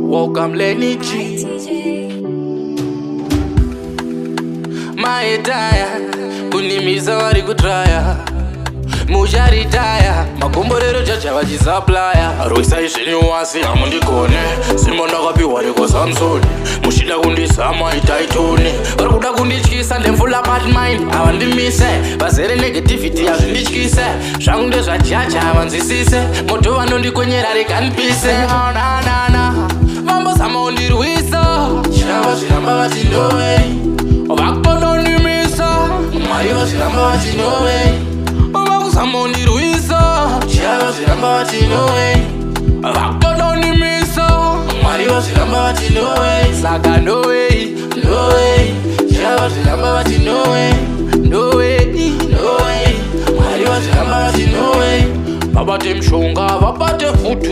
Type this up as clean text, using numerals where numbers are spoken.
Welcome Lenny Gee. Maetaya kunimiza vari kutraya mucharitaya makomborero chacha vachisaplaya rwisai zvenyu wasi hamundikone simba ndakapiwa rekusamsoni muchida kundizama itaitoni vari kuda kundityisa ndemvula batmind havandimise vazere negativity hazvindityise zvangu ndezvajaja havanzwisise moto vanondikonyera reganipise vambozama kundirwisa chava zviramba vati ndowei vakutononimisa mari vazviramba vati ndowei vakuzama kundirwisa chava zviramba vati ndowei vakutononimisa mari vazviramba vati ndowei saka ndowei ndowei chava zviramba vati ndowei ndowei ndowei mari vazviramba vati ndowei vabate mshonga vabate futu